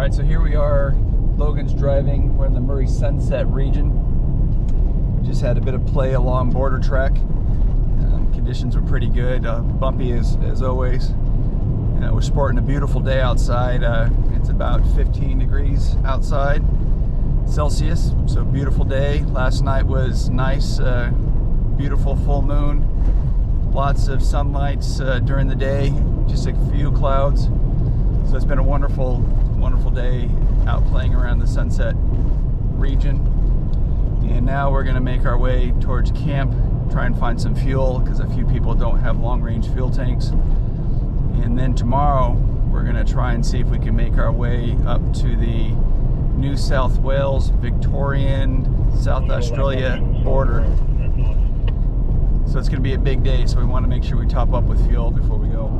Alright, so here we are. Logan's driving. We're in the MurraySunset region. We just had a bit of play along border track. Conditions were pretty good, bumpy as always. We're sporting a beautiful day outside. It's about 15 degrees outside Celsius, so beautiful day. Last night was nice, beautiful full moon. Lots of sunlight during the day, just a few clouds. So it's been a wonderful day out playing around the Sunset region. And now we're going to make our way towards camp, try and find some fuel because a few people don't have long-range fuel tanks. And then tomorrow we're going to try and see if we can make our way up to the New South Wales, Victorian, South Australia border. So it's going to be a big day, so we want to make sure we top up with fuel before we go.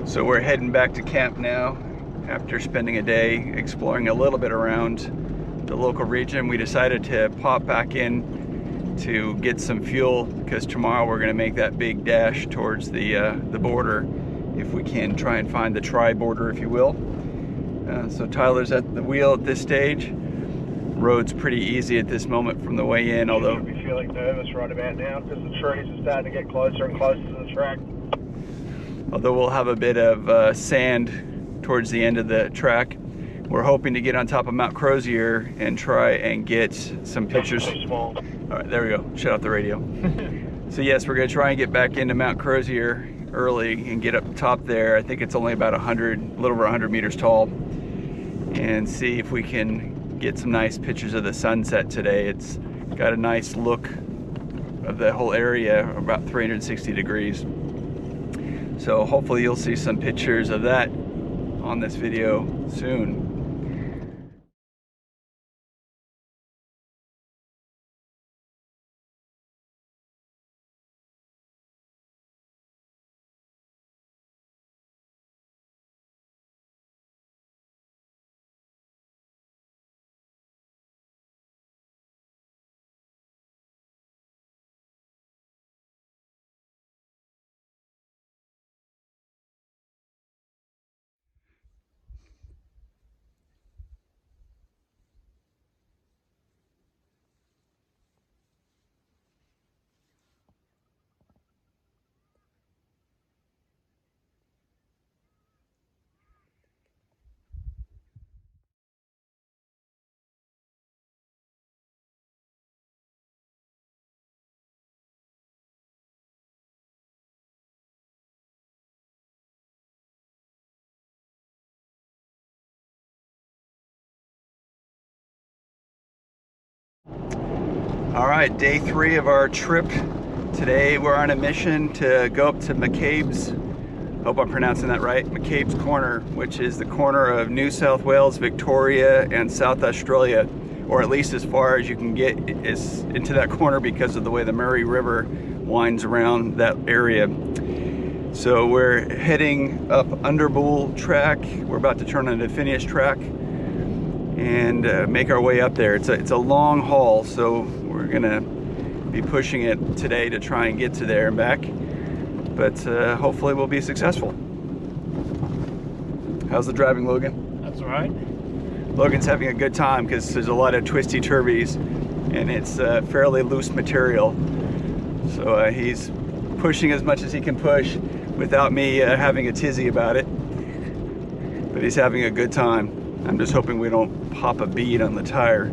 So we're heading back to camp now. After spending a day exploring a little bit around the local region, we decided to pop back in to get some fuel because tomorrow we're going to make that big dash towards the border, if we can try and find the tri-border, if you will. So Tyler's at the wheel at this stage. Road's pretty easy at this moment from the way in, although you'll be feeling nervous right about now because the trees are starting to get closer and closer to the track. Although we'll have a bit of sand towards the end of the track. We're hoping to get on top of Mount Crozier and try and get some pictures. Small. All right, there we go. Shut off the radio. So yes, we're going to try and get back into Mount Crozier early and get up top there. I think it's only about a little over 100 meters tall, and see if we can get some nice pictures of the sunset today. It's got a nice look of the whole area, about 360 degrees. So hopefully you'll see some pictures of that on this video soon. All right, day 3 of our trip. Today we're on a mission to go up to McCabe's, hope I'm pronouncing that right, McCabe's Corner, which is the corner of New South Wales, Victoria, and South Australia, or at least as far as you can get is into that corner because of the way the Murray River winds around that area. So we're heading up Underbull track. We're about to turn onto Phineas track and make our way up there. It's a long haul, so we're gonna be pushing it today to try and get to there and back, but hopefully we'll be successful. How's the driving, Logan? That's all right. Logan's having a good time because there's a lot of twisty turbies and it's fairly loose material, so he's pushing as much as he can push without me having a tizzy about it, but he's having a good time. I'm just hoping we don't pop a bead on the tire.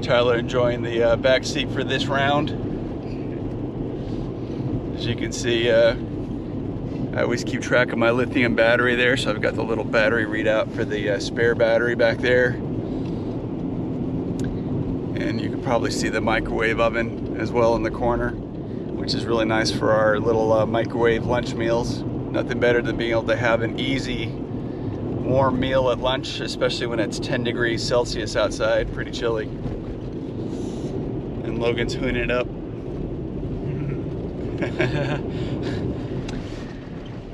Tyler enjoying the back seat for this round. As you can see, I always keep track of my lithium battery there, so I've got the little battery readout for the spare battery back there. And you can probably see the microwave oven as well in the corner, which is really nice for our little microwave lunch meals. Nothing better than being able to have an easy warm meal at lunch, especially when it's 10 degrees Celsius outside, pretty chilly. And Logan's hooning it up.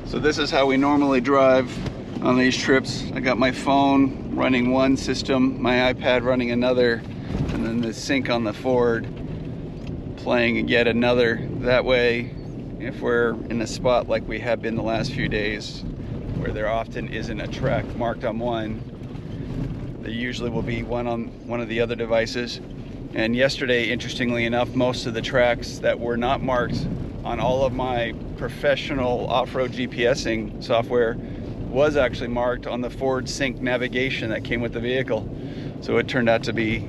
So this is how we normally drive on these trips. I got my phone running one system, my iPad running another, and then the sync on the Ford playing yet another. That way, if we're in a spot like we have been the last few days, where there often isn't a track marked on one, there usually will be one on one of the other devices. And yesterday, interestingly enough, most of the tracks that were not marked on all of my professional off-road GPSing software was actually marked on the Ford Sync navigation that came with the vehicle. So it turned out to be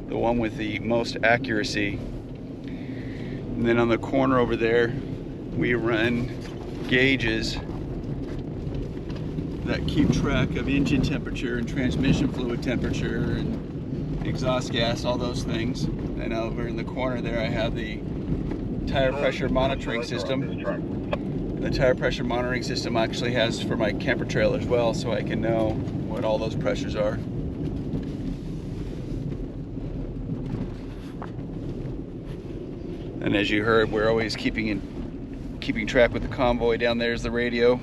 the one with the most accuracy. And then on the corner over there, we run gauges that keep track of engine temperature and transmission fluid temperature and exhaust gas, all those things. And over in the corner there, I have the tire pressure monitoring system. The tire pressure monitoring system actually has for my camper trailer as well, so I can know what all those pressures are. And as you heard, we're always keeping track with the convoy. Down there's the radio.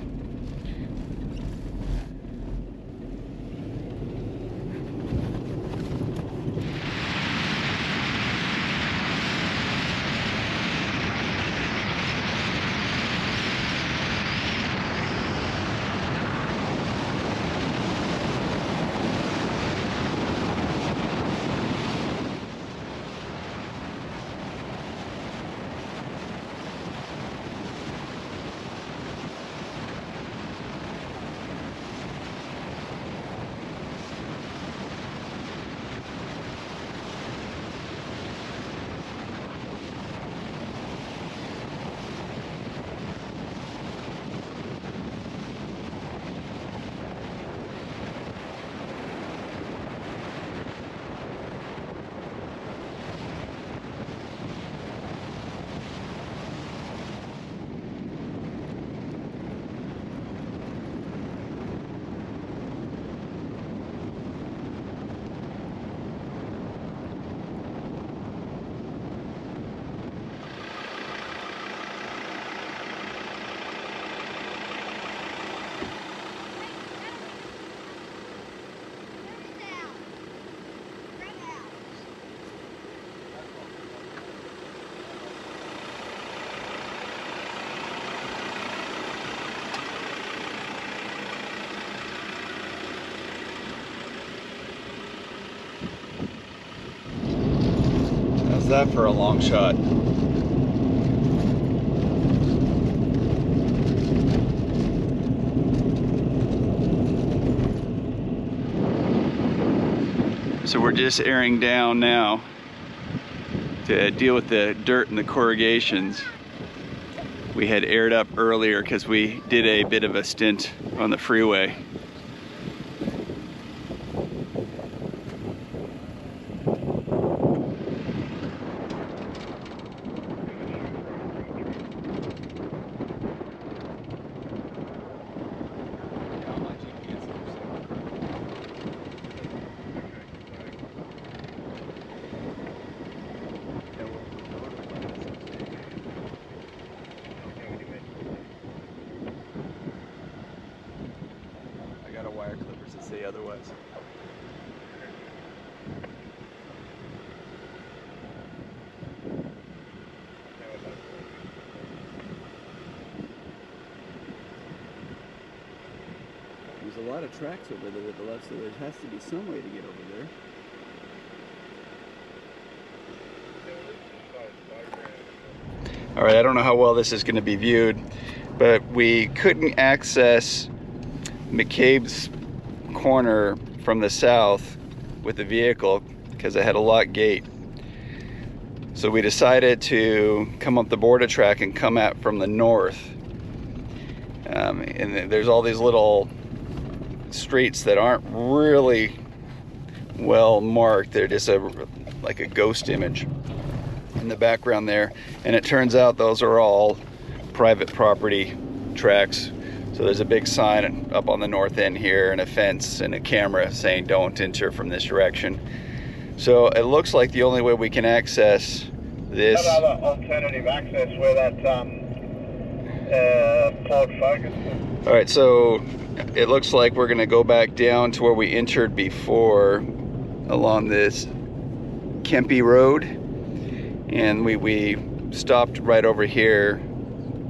How's that for a long shot? So we're just airing down now to deal with the dirt and the corrugations. We had aired up earlier because we did a bit of a stint on the freeway. Wire clippers that say otherwise. There's a lot of tracks over there to the left, so there has to be some way to get over there. All right, I don't know how well this is going to be viewed, but we couldn't access McCabe's corner from the south with the vehicle because it had a locked gate. So we decided to come up the border track and come out from the north. And there's all these little streets that aren't really well marked. They're just like a ghost image in the background there. And it turns out those are all private property tracks. So there's a big sign up on the north end here and a fence and a camera saying don't enter from this direction. So it looks like the only way we can access this... What other alternative access where that Ford Focus is? All right, so it looks like we're gonna go back down to where we entered before along this Kempe Road. And we stopped right over here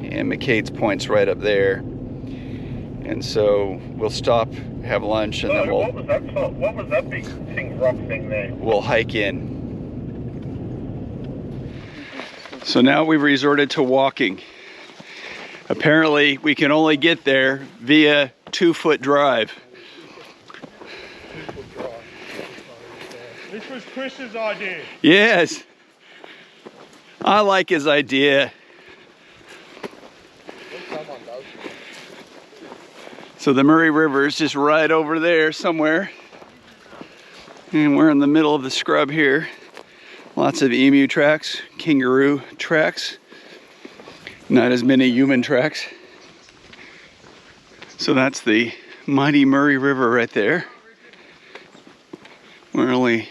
and McCade's Point's right up there. And so we'll stop, have lunch, and then what was that big rock thing there? We'll hike in. So now we've resorted to walking. Apparently we can only get there via 2-foot drive. This was Chris's idea. Yes. I like his idea. So the Murray River is just right over there somewhere. And we're in the middle of the scrub here. Lots of emu tracks, kangaroo tracks. Not as many human tracks. So that's the mighty Murray River right there. We're only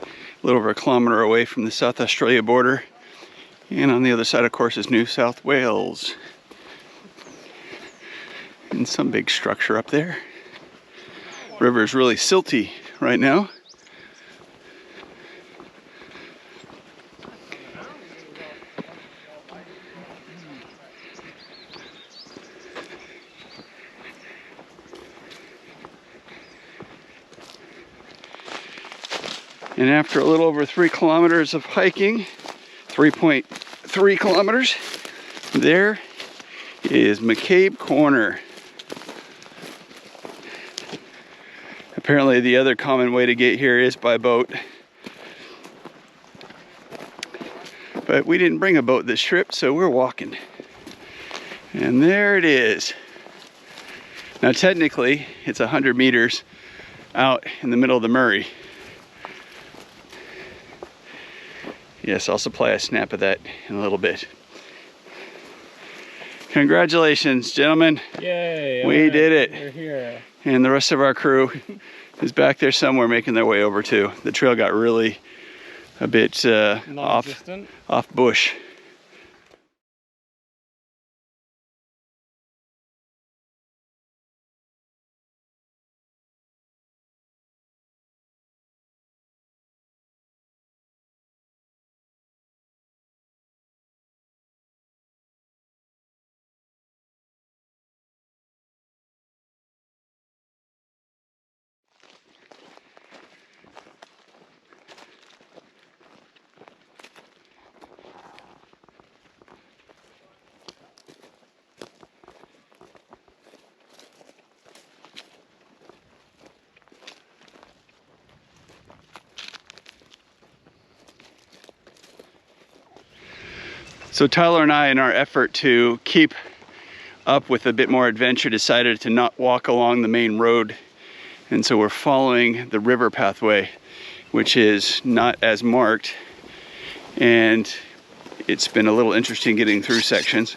a little over a kilometer away from the South Australia border. And on the other side, of course, is New South Wales. And some big structure up there. River is really silty right now. And after a little over 3 kilometers of hiking, 3.3 kilometers, there is McCabe Corner. Apparently the other common way to get here is by boat. But we didn't bring a boat this trip, so we're walking. And there it is. Now technically, it's 100 meters out in the middle of the Murray. Yes, I'll supply a snap of that in a little bit. Congratulations, gentlemen. Yay. We did it. We're here. And the rest of our crew is back there somewhere making their way over too. The trail got really a bit off bush. So Tyler and I, in our effort to keep up with a bit more adventure, decided to not walk along the main road. And so we're following the river pathway, which is not as marked. And it's been a little interesting getting through sections.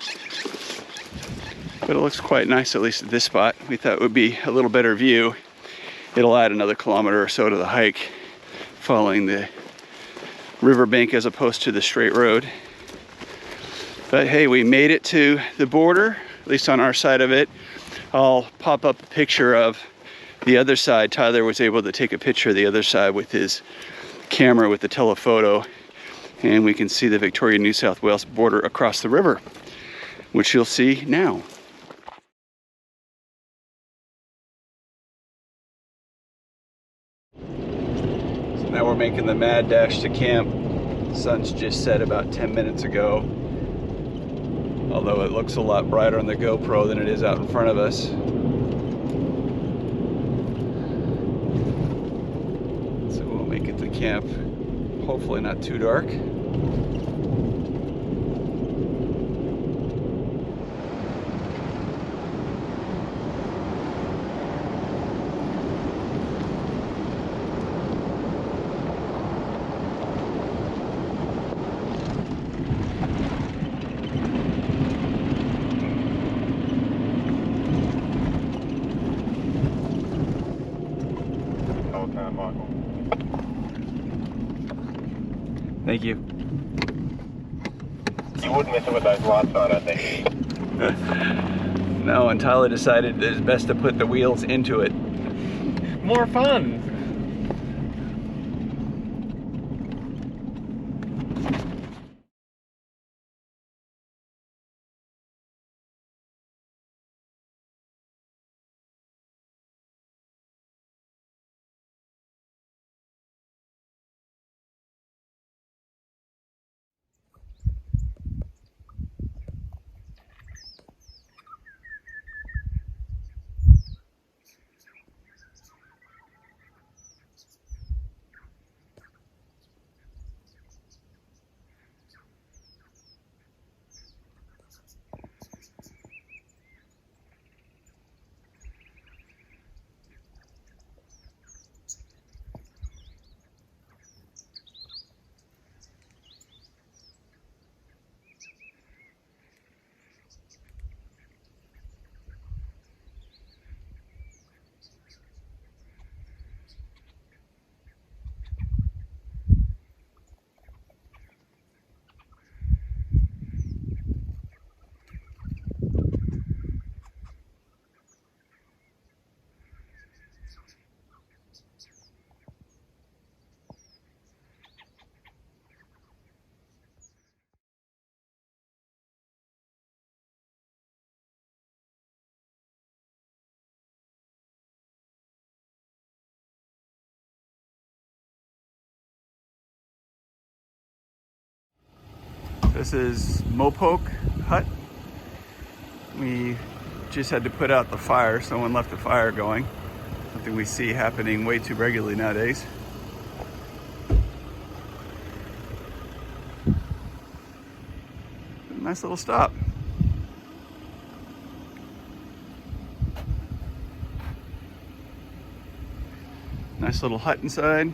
But it looks quite nice, at least at this spot. We thought it would be a little better view. It'll add another kilometer or so to the hike, following the riverbank as opposed to the straight road. But hey, we made it to the border, at least on our side of it. I'll pop up a picture of the other side. Tyler was able to take a picture of the other side with his camera with the telephoto, and we can see the Victoria, New South Wales border across the river, which you'll see now. So now we're making the mad dash to camp. The sun's just set about 10 minutes ago. Although it looks a lot brighter on the GoPro than it is out in front of us. So we'll make it to camp, hopefully not too dark. Thank you. You wouldn't miss it with those lights on, I think. No, and Tyler decided it's best to put the wheels into it. More fun. This is Mopoke Hut. We just had to put out the fire. Someone left the fire going. Something we see happening way too regularly nowadays. Nice little stop. Nice little hut inside.